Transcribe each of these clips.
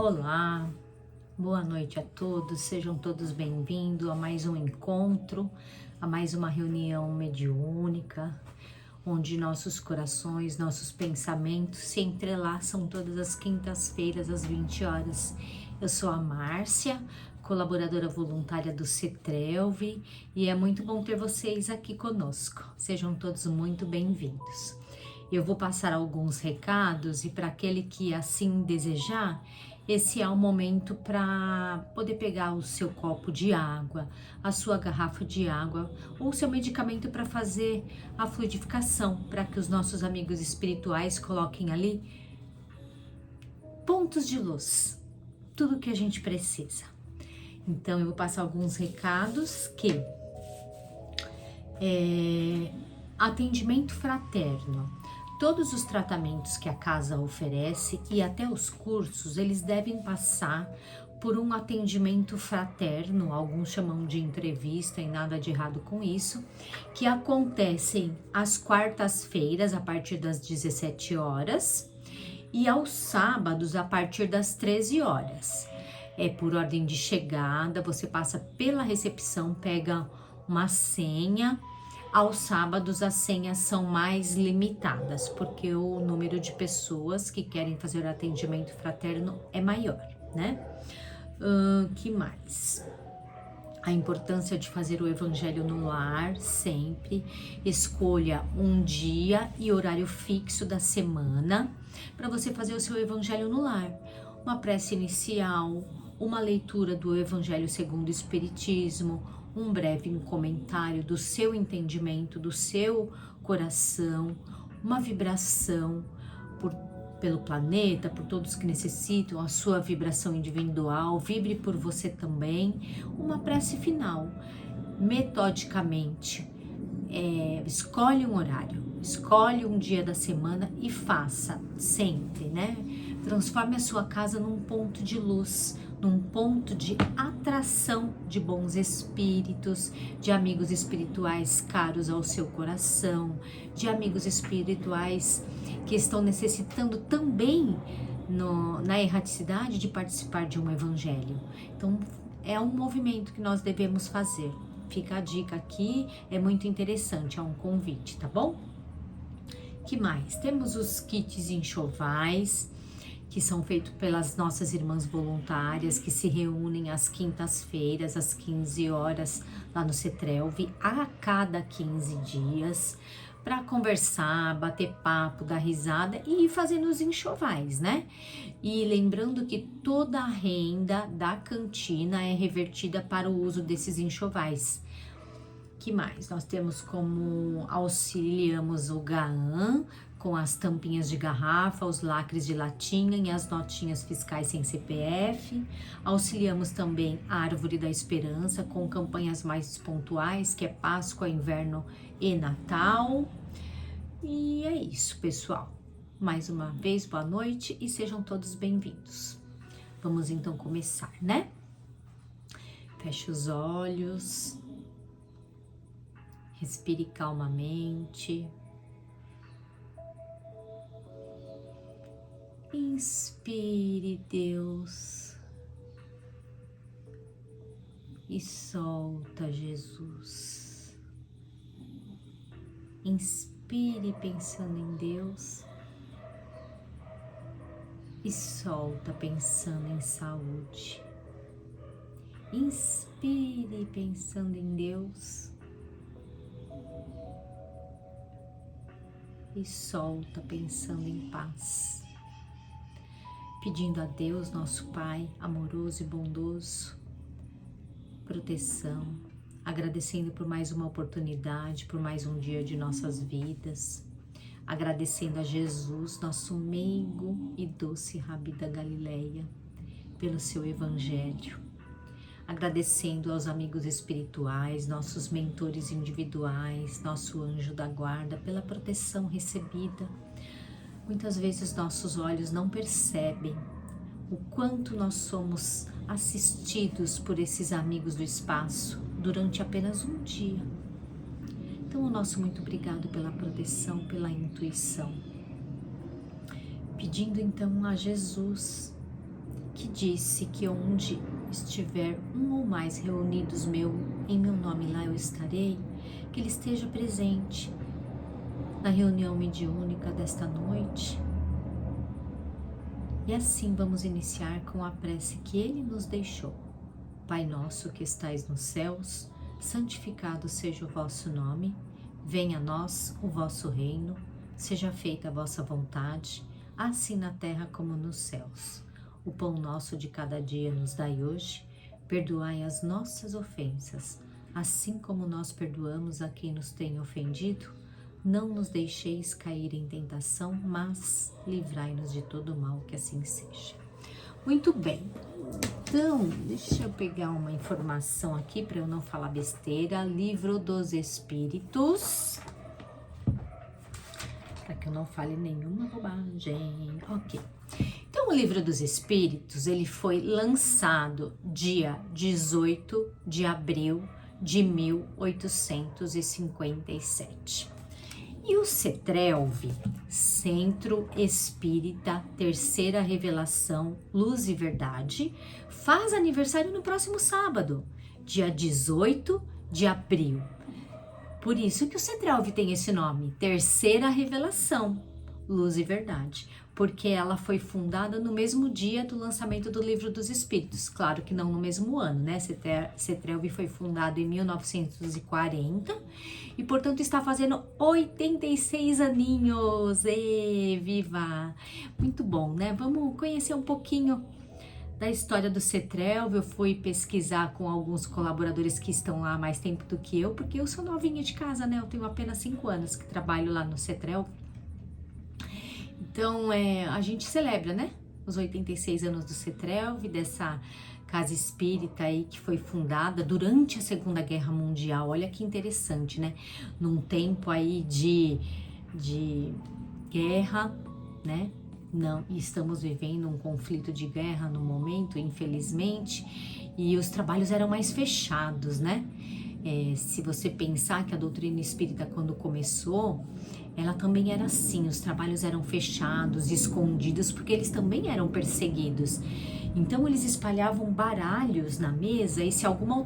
Olá, boa noite a todos, sejam todos bem-vindos a mais um encontro, a mais uma reunião mediúnica, onde nossos corações, nossos pensamentos se entrelaçam todas as quintas-feiras às 20 horas. Eu sou a Márcia, colaboradora voluntária do CETRELV, e é muito bom ter vocês aqui conosco. Sejam todos muito bem-vindos. Eu vou passar alguns recados e para aquele que assim desejar, esse é o momento para poder pegar o seu copo de água, a sua garrafa de água ou seu medicamento para fazer a fluidificação, para que os nossos amigos espirituais coloquem ali pontos de luz, tudo o que a gente precisa. Então eu vou passar alguns recados que atendimento fraterno. Todos os tratamentos que a casa oferece e até os cursos, eles devem passar por um atendimento fraterno, alguns chamam de entrevista e nada de errado com isso, que acontecem às quartas-feiras a partir das 17 horas e aos sábados a partir das 13 horas. É por ordem de chegada, você passa pela recepção, pega uma senha. Aos sábados as senhas são mais limitadas, porque o número de pessoas que querem fazer o atendimento fraterno é maior, né? Que mais? A importância de fazer o evangelho no lar, sempre. Escolha um dia e horário fixo da semana para você fazer o seu evangelho no lar. Uma prece inicial, uma leitura do Evangelho segundo o Espiritismo, um breve comentário do seu entendimento, do seu coração, uma vibração pelo planeta, por todos que necessitam, a sua vibração individual, vibre por você também, uma prece final. Metodicamente, escolhe um horário, escolhe um dia da semana e faça sempre, né? Transforme a sua casa num ponto de luz, num ponto de atração de bons espíritos, de amigos espirituais caros ao seu coração, de amigos espirituais que estão necessitando também na erraticidade de participar de um evangelho. Então, é um movimento que nós devemos fazer. Fica a dica aqui, é muito interessante, é um convite, tá bom? Que mais? Temos os kits enxovais, que são feitos pelas nossas irmãs voluntárias, que se reúnem às quintas-feiras, às 15 horas, lá no CETRELV, a cada 15 dias, para conversar, bater papo, dar risada e ir fazendo os enxovais, né? E lembrando que toda a renda da cantina é revertida para o uso desses enxovais. Que mais? Nós temos como auxiliamos o GAAN, com as tampinhas de garrafa, os lacres de latinha e as notinhas fiscais sem CPF. Auxiliamos também a Árvore da Esperança, com campanhas mais pontuais, que é Páscoa, Inverno e Natal. E é isso, pessoal. Mais uma vez, boa noite e sejam todos bem-vindos. Vamos então começar, né? Feche os olhos. Respire calmamente. Inspire, Deus, e solta, Jesus. Inspire pensando em Deus e solta pensando em saúde. Inspire pensando em Deus e solta pensando em paz. Pedindo a Deus, nosso Pai, amoroso e bondoso, proteção, agradecendo por mais uma oportunidade, por mais um dia de nossas vidas, agradecendo a Jesus, nosso meigo e doce Rabi da Galileia, pelo seu Evangelho, agradecendo aos amigos espirituais, nossos mentores individuais, nosso anjo da guarda, pela proteção recebida. Muitas vezes nossos olhos não percebem o quanto nós somos assistidos por esses amigos do espaço durante apenas um dia. Então, o nosso muito obrigado pela proteção, pela intuição. Pedindo então a Jesus que disse que onde estiver um ou mais reunidos em meu nome, lá eu estarei, que Ele esteja presente na reunião mediúnica desta noite. E assim vamos iniciar com a prece que Ele nos deixou. Pai nosso que estais nos céus, santificado seja o vosso nome, venha a nós o vosso reino, seja feita a vossa vontade, assim na terra como nos céus. O pão nosso de cada dia nos dai hoje, perdoai as nossas ofensas, assim como nós perdoamos a quem nos tem ofendido. Não nos deixeis cair em tentação, mas livrai-nos de todo mal, que assim seja. Muito bem, então deixa eu pegar uma informação aqui para eu não falar besteira. Livro dos Espíritos, para que eu não fale nenhuma bobagem. Ok. Então, o Livro dos Espíritos, ele foi lançado dia 18 de abril de 1857. E o CETRELV, Centro Espírita Terceira Revelação, Luz e Verdade, faz aniversário no próximo sábado, dia 18 de abril. Por isso que o CETRELV tem esse nome, Terceira Revelação, Luz e Verdade, porque ela foi fundada no mesmo dia do lançamento do Livro dos Espíritos. Claro que não no mesmo ano, né? CETRELV foi fundado em 1940 e, portanto, está fazendo 86 aninhos. Viva! Muito bom, né? Vamos conhecer um pouquinho da história do CETRELV. Eu fui pesquisar com alguns colaboradores que estão lá há mais tempo do que eu, porque eu sou novinha de casa, né? Eu tenho apenas 5 anos que trabalho lá no CETRELV. Então, a gente celebra, né, os 86 anos do CETRELV, dessa casa espírita aí que foi fundada durante a Segunda Guerra Mundial. Olha que interessante, né? Num tempo aí de guerra, né? Não, estamos vivendo um conflito de guerra no momento, infelizmente, e os trabalhos eram mais fechados, né? Se você pensar que a doutrina espírita, quando começou, ela também era assim, os trabalhos eram fechados, escondidos, porque eles também eram perseguidos. Então eles espalhavam baralhos na mesa, e se alguma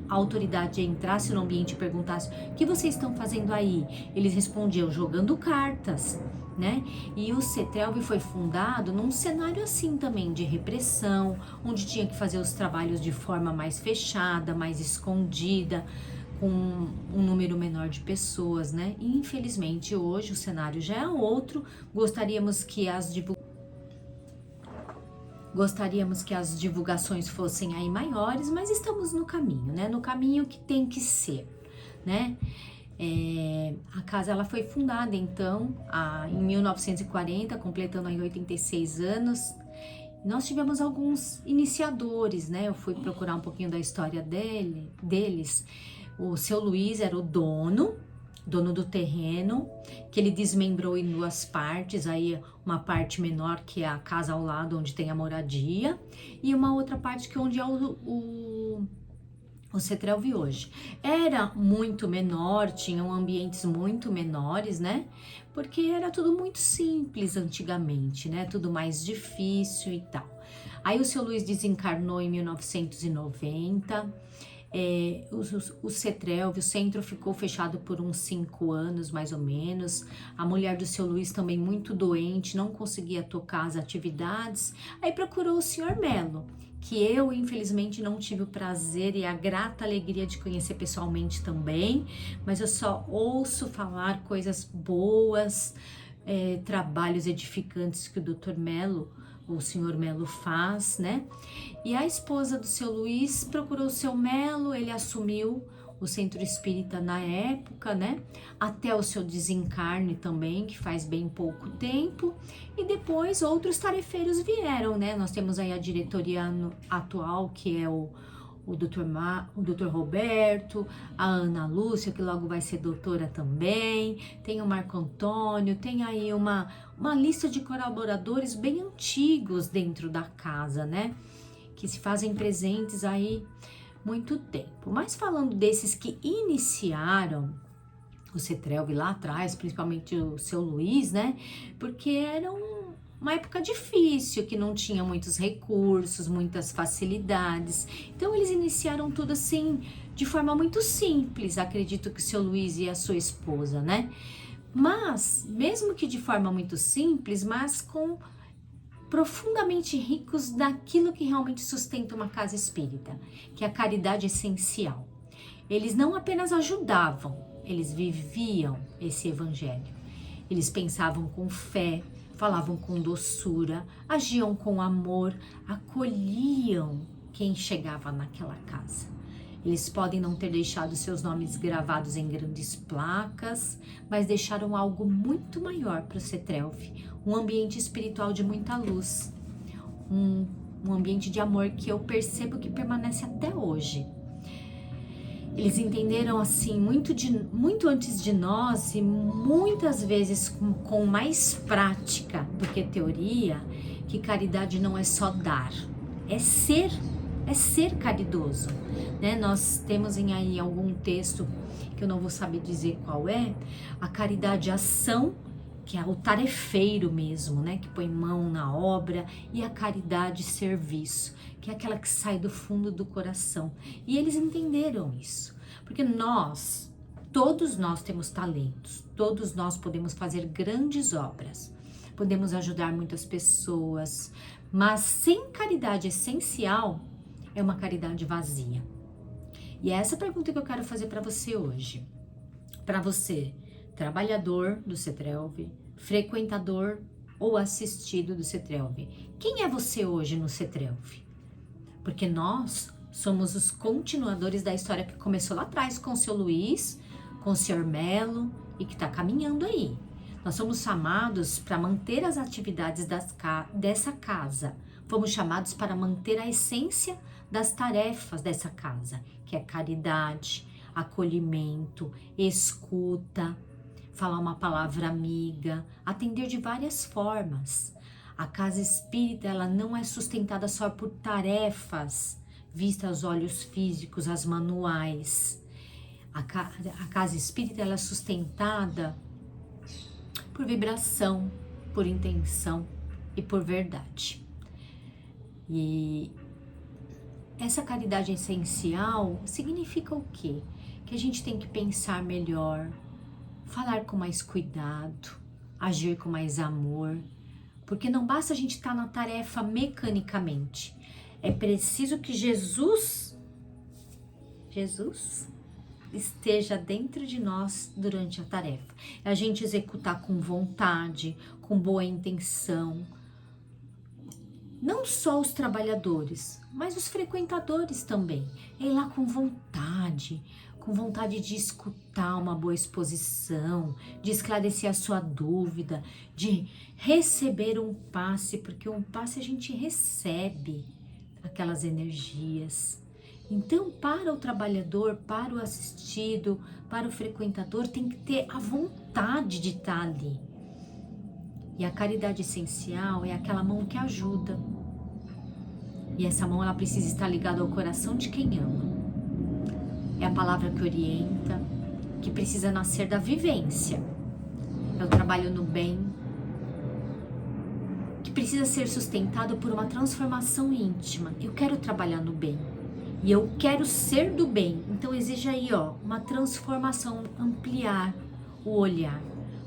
autoridade entrasse no ambiente e perguntasse: o que vocês estão fazendo aí? Eles respondiam: jogando cartas, né? E o CETRELV foi fundado num cenário assim também, de repressão, onde tinha que fazer os trabalhos de forma mais fechada, mais escondida, com um número menor de pessoas, né? E infelizmente hoje o cenário já é outro. Gostaríamos que as divulgações fossem aí maiores, mas estamos no caminho, né? No caminho que tem que ser, né? A casa ela foi fundada então em 1940, completando aí 86 anos. Nós tivemos alguns iniciadores, né? Eu fui procurar um pouquinho da história deles. O seu Luiz era o dono do terreno, que ele desmembrou em 2 partes, aí uma parte menor que é a casa ao lado onde tem a moradia, e uma outra parte que é onde é o CETRELV hoje. Era muito menor, tinham ambientes muito menores, né? Porque era tudo muito simples antigamente, né? Tudo mais difícil e tal. Aí o seu Luiz desencarnou em 1990. O CETRELV, o centro, ficou fechado por uns 5 anos, mais ou menos. A mulher do seu Luiz também muito doente, não conseguia tocar as atividades. Aí procurou o senhor Melo, que eu, infelizmente, não tive o prazer e a grata alegria de conhecer pessoalmente também, mas eu só ouço falar coisas boas, trabalhos edificantes que o Dr. Melo, o senhor Melo faz, né? E a esposa do seu Luiz procurou o seu Melo, ele assumiu o centro espírita na época, né? Até o seu desencarne também, que faz bem pouco tempo. E depois outros tarefeiros vieram, né? Nós temos aí a diretoria atual, que é o Dr. Roberto, a Ana Lúcia, que logo vai ser doutora também, tem o Marco Antônio, tem aí uma lista de colaboradores bem antigos dentro da casa, né? Que se fazem presentes aí muito tempo. Mas falando desses que iniciaram o CETRELV lá atrás, principalmente o seu Luiz, né? Porque era uma época difícil, que não tinha muitos recursos, muitas facilidades. Então eles iniciaram tudo assim, de forma muito simples, acredito que o seu Luiz e a sua esposa, né? Mas, mesmo que de forma muito simples, mas com profundamente ricos daquilo que realmente sustenta uma casa espírita, que é a caridade essencial. Eles não apenas ajudavam, eles viviam esse evangelho. Eles pensavam com fé, falavam com doçura, agiam com amor, acolhiam quem chegava naquela casa. Eles podem não ter deixado seus nomes gravados em grandes placas, mas deixaram algo muito maior para o CETRELV, um ambiente espiritual de muita luz, um ambiente de amor que eu percebo que permanece até hoje. Eles entenderam assim muito antes de nós e muitas vezes com mais prática do que teoria, que caridade não é só dar, é ser caridoso, né? Nós temos aí algum texto que eu não vou saber dizer qual é, a caridade ação, que é o tarefeiro mesmo, né? Que põe mão na obra, e a caridade serviço, que é aquela que sai do fundo do coração. E eles entenderam isso, porque todos nós temos talentos, todos nós podemos fazer grandes obras, podemos ajudar muitas pessoas, mas sem caridade essencial, é uma caridade vazia. E é essa pergunta que eu quero fazer para você hoje. Para você, trabalhador do CETRELV, frequentador ou assistido do CETRELV. Quem é você hoje no CETRELV? Porque nós somos os continuadores da história que começou lá atrás com o seu Luiz, com o senhor Melo e que está caminhando aí. Nós somos chamados para manter as atividades dessa casa. Fomos chamados para manter a essência das tarefas dessa casa, que é caridade, acolhimento, escuta, falar uma palavra amiga, atender de várias formas. A casa espírita, ela não é sustentada só por tarefas vistas aos olhos físicos, as manuais. A casa espírita, ela é sustentada por vibração, por intenção e por verdade. E essa caridade essencial significa o quê? Que a gente tem que pensar melhor, falar com mais cuidado, agir com mais amor, porque não basta a gente estar na tarefa mecanicamente. É preciso que Jesus esteja dentro de nós durante a tarefa. É a gente executar com vontade, com boa intenção. Não só os trabalhadores, mas os frequentadores também. É ir lá com vontade de escutar uma boa exposição, de esclarecer a sua dúvida, de receber um passe, porque um passe a gente recebe aquelas energias. Então, para o trabalhador, para o assistido, para o frequentador, tem que ter a vontade de estar ali. E a caridade essencial é aquela mão que ajuda. E essa mão, ela precisa estar ligada ao coração de quem ama. É a palavra que orienta, que precisa nascer da vivência. É o trabalho no bem, que precisa ser sustentado por uma transformação íntima. Eu quero trabalhar no bem. E eu quero ser do bem. Então exige aí, uma transformação, ampliar o olhar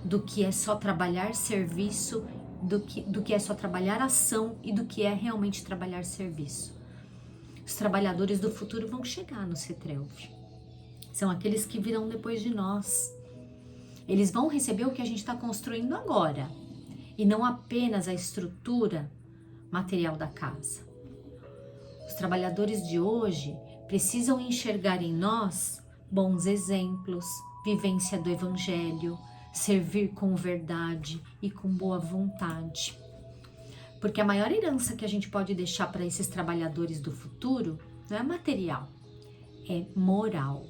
do que é só trabalhar serviço, do que é só trabalhar ação e do que é realmente trabalhar serviço. Os trabalhadores do futuro vão chegar no CETRELV. São aqueles que virão depois de nós. Eles vão receber o que a gente está construindo agora e não apenas a estrutura material da casa. Os trabalhadores de hoje precisam enxergar em nós bons exemplos, vivência do Evangelho, servir com verdade e com boa vontade. Porque a maior herança que a gente pode deixar para esses trabalhadores do futuro não é material, é moral,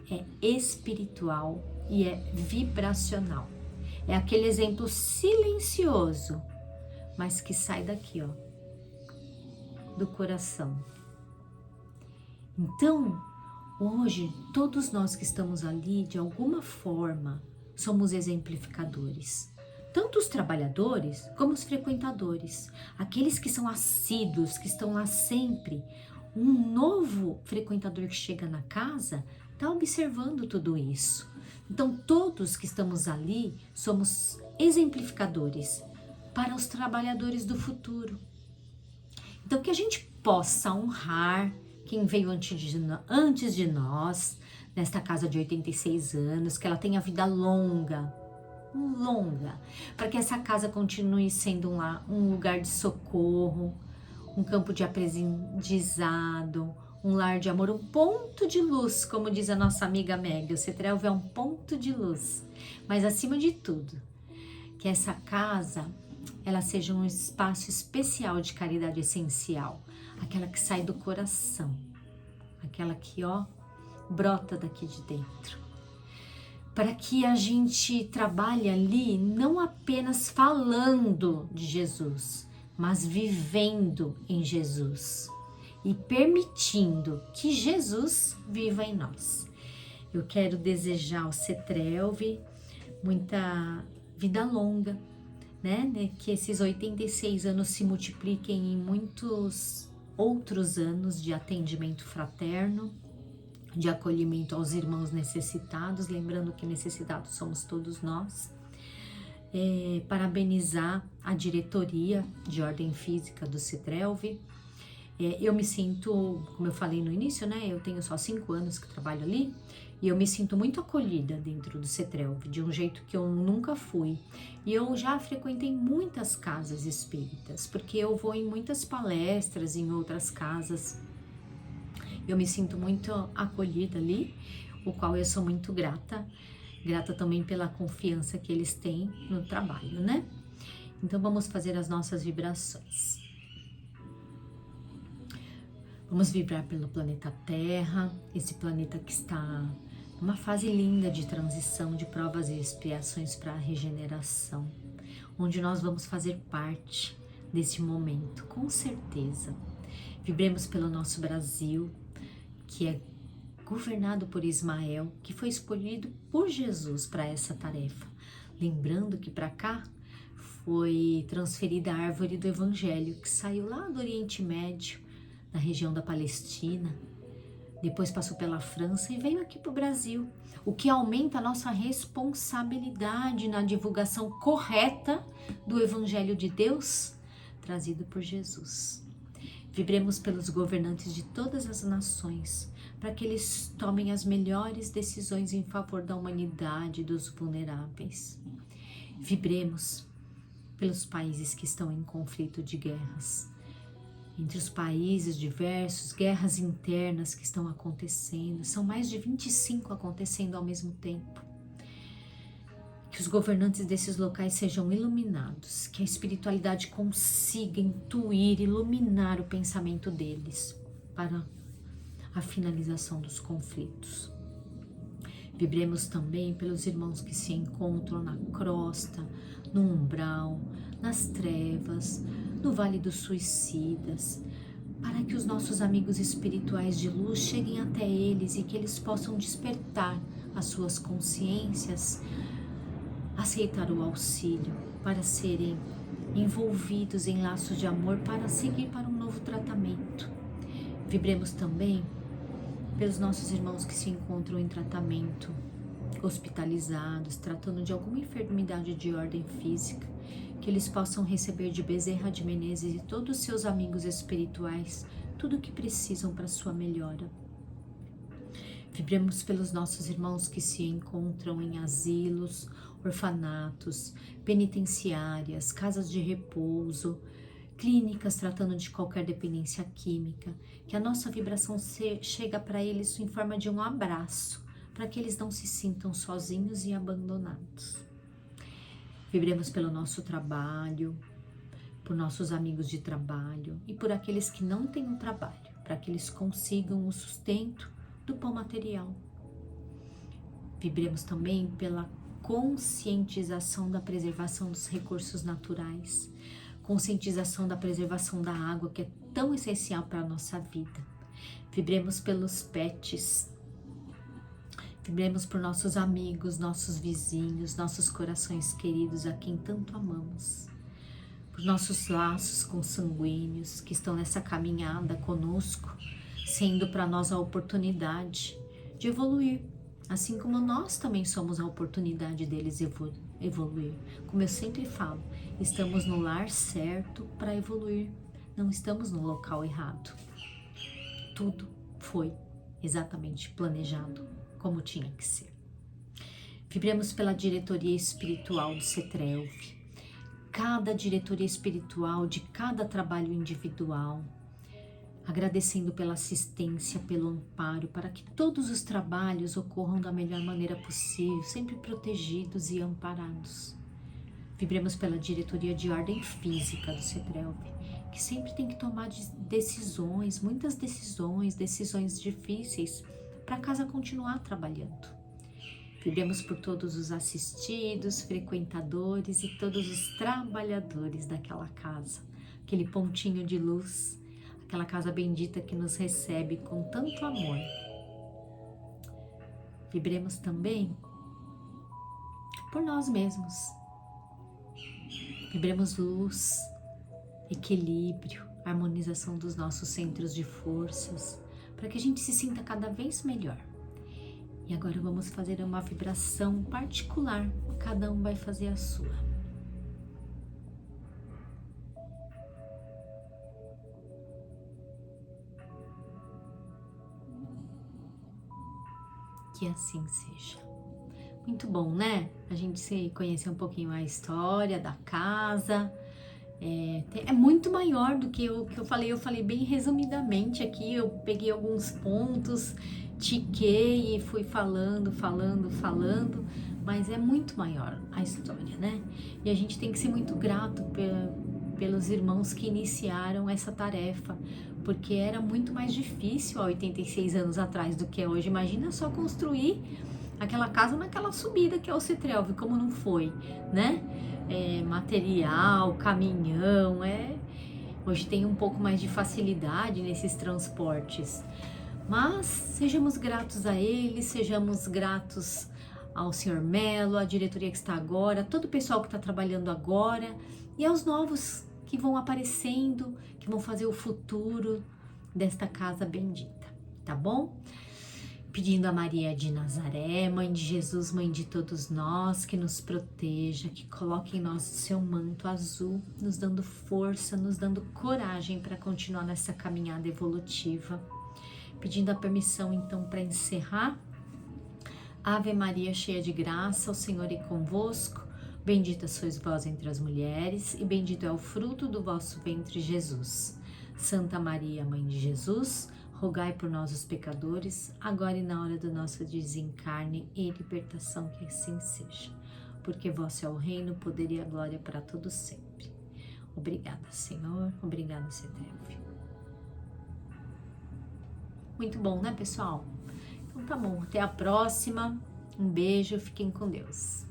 é espiritual e é vibracional. É aquele exemplo silencioso, mas que sai daqui, do coração. Então, hoje, todos nós que estamos ali, de alguma forma, somos exemplificadores. tanto os trabalhadores como os frequentadores, aqueles que são assíduos, que estão lá sempre. Um novo frequentador que chega na casa está observando tudo isso. Então, todos que estamos ali somos exemplificadores para os trabalhadores do futuro. Então, que a gente possa honrar quem veio antes de nós, nesta casa de 86 anos, que ela tenha vida longa, para que essa casa continue sendo um lugar de socorro, um campo de aprendizado, um lar de amor, um ponto de luz, como diz a nossa amiga Meg. O Cetrelv é um ponto de luz, mas acima de tudo, que essa casa ela seja um espaço especial de caridade essencial, aquela que sai do coração, aquela que brota daqui de dentro, para que a gente trabalhe ali não apenas falando de Jesus, mas vivendo em Jesus e permitindo que Jesus viva em nós. Eu quero desejar ao Cetrelv muita vida longa, né? Que esses 86 anos se multipliquem em muitos outros anos de atendimento fraterno, de acolhimento aos irmãos necessitados, lembrando que necessitados somos todos nós. Parabenizar a diretoria de ordem física do Cetrelv. Eu me sinto, como eu falei no início, né? Eu tenho só 5 anos que trabalho ali e eu me sinto muito acolhida dentro do Cetrelv, de um jeito que eu nunca fui. E eu já frequentei muitas casas espíritas, porque eu vou em muitas palestras em outras casas. Eu me sinto muito acolhida ali, o qual eu sou muito grata. Grata também pela confiança que eles têm no trabalho, né? Então vamos fazer as nossas vibrações. Vamos vibrar pelo planeta Terra, esse planeta que está numa fase linda de transição, de provas e expiações para a regeneração, onde nós vamos fazer parte desse momento, com certeza. Vibremos pelo nosso Brasil, que é governado por Ismael, que foi escolhido por Jesus para essa tarefa. Lembrando que para cá foi transferida a árvore do Evangelho, que saiu lá do Oriente Médio, na região da Palestina, depois passou pela França e veio aqui para o Brasil, o que aumenta a nossa responsabilidade na divulgação correta do Evangelho de Deus, trazido por Jesus. Vibremos pelos governantes de todas as nações, para que eles tomem as melhores decisões em favor da humanidade e dos vulneráveis. Vibremos pelos países que estão em conflito de guerras, entre os países diversos, guerras internas que estão acontecendo, são mais de 25 acontecendo ao mesmo tempo. Que os governantes desses locais sejam iluminados, que a espiritualidade consiga intuir, iluminar o pensamento deles para a finalização dos conflitos. Vibremos também pelos irmãos que se encontram na crosta, no umbral, nas trevas, no Vale dos Suicidas, para que os nossos amigos espirituais de luz cheguem até eles e que eles possam despertar as suas consciências, aceitar o auxílio para serem envolvidos em laços de amor para seguir para um novo tratamento. Vibremos também pelos nossos irmãos que se encontram em tratamento, hospitalizados, tratando de alguma enfermidade de ordem física, que eles possam receber de Bezerra de Menezes e todos os seus amigos espirituais tudo o que precisam para sua melhora. Vibremos pelos nossos irmãos que se encontram em asilos, orfanatos, penitenciárias, casas de repouso, clínicas tratando de qualquer dependência química, que a nossa vibração chega para eles em forma de um abraço, para que eles não se sintam sozinhos e abandonados. Vibremos pelo nosso trabalho, por nossos amigos de trabalho e por aqueles que não têm um trabalho, para que eles consigam o sustento do pão material. Vibremos também pela conscientização da preservação dos recursos naturais, conscientização da preservação da água, que é tão essencial para a nossa vida. Vibremos pelos pets Vibremos por nossos amigos, nossos vizinhos, nossos corações queridos a quem tanto amamos. Por nossos laços consanguíneos que estão nessa caminhada conosco, sendo para nós a oportunidade de evoluir, assim como nós também somos a oportunidade deles evoluir. Como eu sempre falo, estamos no lar certo para evoluir, não estamos no local errado. Tudo foi exatamente planejado como tinha que ser. Vibremos pela diretoria espiritual do CETRELV, cada diretoria espiritual de cada trabalho individual, agradecendo pela assistência, pelo amparo, para que todos os trabalhos ocorram da melhor maneira possível, sempre protegidos e amparados. Vibremos pela diretoria de ordem física do CETRELV, que sempre tem que tomar decisões, muitas decisões difíceis, para a casa continuar trabalhando. Vibremos por todos os assistidos, frequentadores e todos os trabalhadores daquela casa, aquele pontinho de luz, aquela casa bendita que nos recebe com tanto amor. Vibremos também por nós mesmos. Vibremos luz, equilíbrio, harmonização dos nossos centros de forças, para que a gente se sinta cada vez melhor. E agora vamos fazer uma vibração particular, cada um vai fazer a sua. Que assim seja. Muito bom, né? A gente se conhecer um pouquinho a história da casa. É muito maior do que o que eu falei. Eu falei bem resumidamente aqui. Eu peguei alguns pontos, tiquei e fui falando. Mas é muito maior a história, né? E a gente tem que ser muito grato pelos irmãos que iniciaram essa tarefa, porque era muito mais difícil há 86 anos atrás do que é hoje. Imagina só construir aquela casa naquela subida que é o CETRELV, como não foi, né? Material, caminhão, hoje tem um pouco mais de facilidade nesses transportes, mas sejamos gratos a eles, sejamos gratos ao Sr. Melo, à diretoria que está agora, todo o pessoal que está trabalhando agora e aos novos que vão aparecendo, que vão fazer o futuro desta casa bendita, tá bom? Pedindo a Maria de Nazaré, Mãe de Jesus, Mãe de todos nós, que nos proteja, que coloque em nós o seu manto azul, nos dando força, nos dando coragem para continuar nessa caminhada evolutiva. Pedindo a permissão, então, para encerrar. Ave Maria, cheia de graça, o Senhor é convosco. Bendita sois vós entre as mulheres, e bendito é o fruto do vosso ventre, Jesus. Santa Maria, Mãe de Jesus, rogai por nós os pecadores, agora e na hora do nosso desencarne e libertação, que assim seja. Porque vosso é o reino, o poder e a glória para todos sempre. Obrigada, Senhor. Obrigada, CETRELV. Muito bom, né, pessoal? Então tá bom, até a próxima. Um beijo, fiquem com Deus.